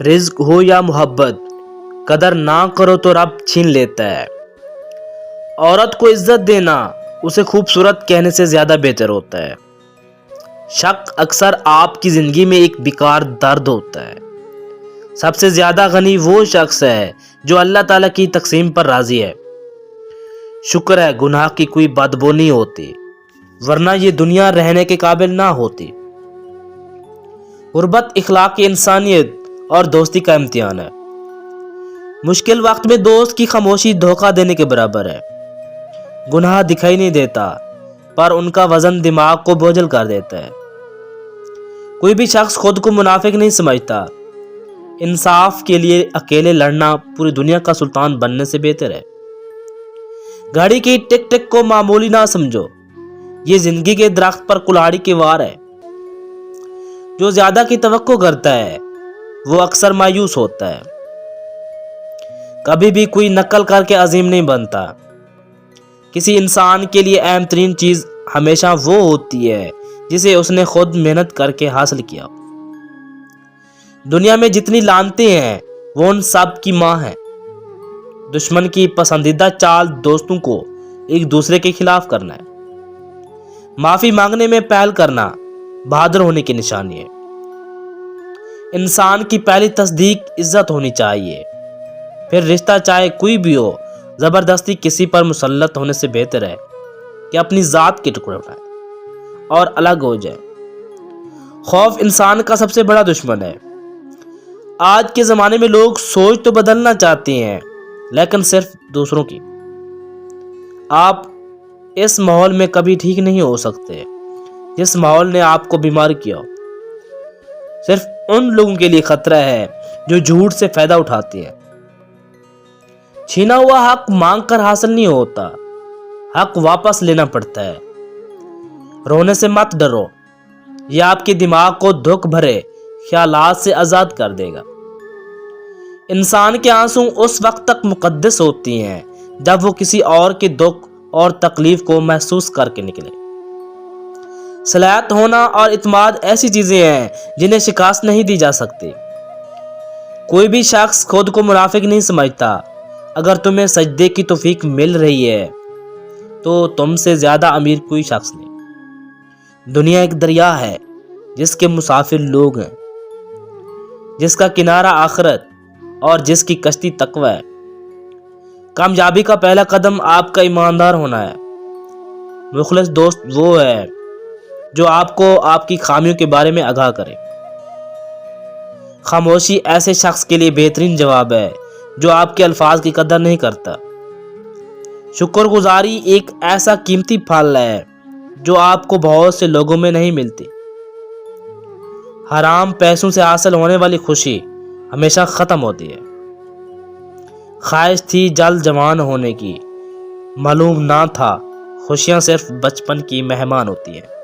رزق ہو یا محبت، قدر نہ کرو تو رب چھین لیتا ہے۔ عورت کو عزت دینا اسے خوبصورت کہنے سے زیادہ بہتر ہوتا ہے۔ شک اکثر آپ کی زندگی میں ایک بیکار درد ہوتا ہے۔ سب سے زیادہ غنی وہ شخص ہے جو اللہ تعالیٰ کی تقسیم پر راضی ہے۔ شکر ہے گناہ کی کوئی بدبو نہیں ہوتی، ورنہ یہ دنیا رہنے کے قابل نہ ہوتی۔ غربت اخلاق انسانیت اور دوستی کا امتحان ہے۔ مشکل وقت میں دوست کی خاموشی دھوکہ دینے کے برابر ہے۔ گناہ دکھائی نہیں دیتا، پر ان کا وزن دماغ کو بوجھل کر دیتا ہے۔ کوئی بھی شخص خود کو منافق نہیں سمجھتا۔ انصاف کے لیے اکیلے لڑنا پوری دنیا کا سلطان بننے سے بہتر ہے۔ گھڑی کی ٹک ٹک کو معمولی نہ سمجھو، یہ زندگی کے درخت پر کلاڑی کی وار ہے۔ جو زیادہ کی توقع کرتا ہے وہ اکثر مایوس ہوتا ہے۔ کبھی بھی کوئی نقل کر کے عظیم نہیں بنتا۔ کسی انسان کے لیے اہم ترین چیز ہمیشہ وہ ہوتی ہے جسے اس نے خود محنت کر کے حاصل کیا۔ دنیا میں جتنی لعنتیں ہیں وہ ان سب کی ماں ہیں۔ دشمن کی پسندیدہ چال دوستوں کو ایک دوسرے کے خلاف کرنا ہے۔ معافی مانگنے میں پہل کرنا بہادر ہونے کی نشانی ہے۔ انسان کی پہلی تصدیق عزت ہونی چاہیے، پھر رشتہ چاہے کوئی بھی ہو۔ زبردستی کسی پر مسلط ہونے سے بہتر ہے کہ اپنی ذات کے ٹکڑے اٹھائے اور الگ ہو جائے۔ خوف انسان کا سب سے بڑا دشمن ہے۔ آج کے زمانے میں لوگ سوچ تو بدلنا چاہتے ہیں، لیکن صرف دوسروں کی۔ آپ اس ماحول میں کبھی ٹھیک نہیں ہو سکتے جس ماحول نے آپ کو بیمار کیا ہو۔ صرف ان لوگوں کے لیے خطرہ ہے جو جھوٹ سے فائدہ اٹھاتے ہیں۔ چھینا ہوا حق مانگ کر حاصل نہیں ہوتا، حق واپس لینا پڑتا ہے۔ رونے سے مت ڈرو، یہ آپ کے دماغ کو دکھ بھرے خیالات سے آزاد کر دے گا۔ انسان کے آنسو اس وقت تک مقدس ہوتی ہیں جب وہ کسی اور کے دکھ اور تکلیف کو محسوس کر کے نکلے۔ صلاحیت ہونا اور اعتماد ایسی چیزیں ہیں جنہیں شکست نہیں دی جا سکتی۔ کوئی بھی شخص خود کو منافق نہیں سمجھتا۔ اگر تمہیں سجدے کی توفیق مل رہی ہے تو تم سے زیادہ امیر کوئی شخص نہیں۔ دنیا ایک دریا ہے جس کے مسافر لوگ ہیں، جس کا کنارہ آخرت اور جس کی کشتی تقوی ہے۔ کامیابی کا پہلا قدم آپ کا ایماندار ہونا ہے۔ مخلص دوست وہ ہے جو آپ کو آپ کی خامیوں کے بارے میں آگاہ کرے۔ خاموشی ایسے شخص کے لیے بہترین جواب ہے جو آپ کے الفاظ کی قدر نہیں کرتا۔ شکر گزاری ایک ایسا قیمتی پھل ہے جو آپ کو بہت سے لوگوں میں نہیں ملتی۔ حرام پیسوں سے حاصل ہونے والی خوشی ہمیشہ ختم ہوتی ہے۔ خواہش تھی جلد جوان ہونے کی، معلوم نہ تھا خوشیاں صرف بچپن کی مہمان ہوتی ہیں۔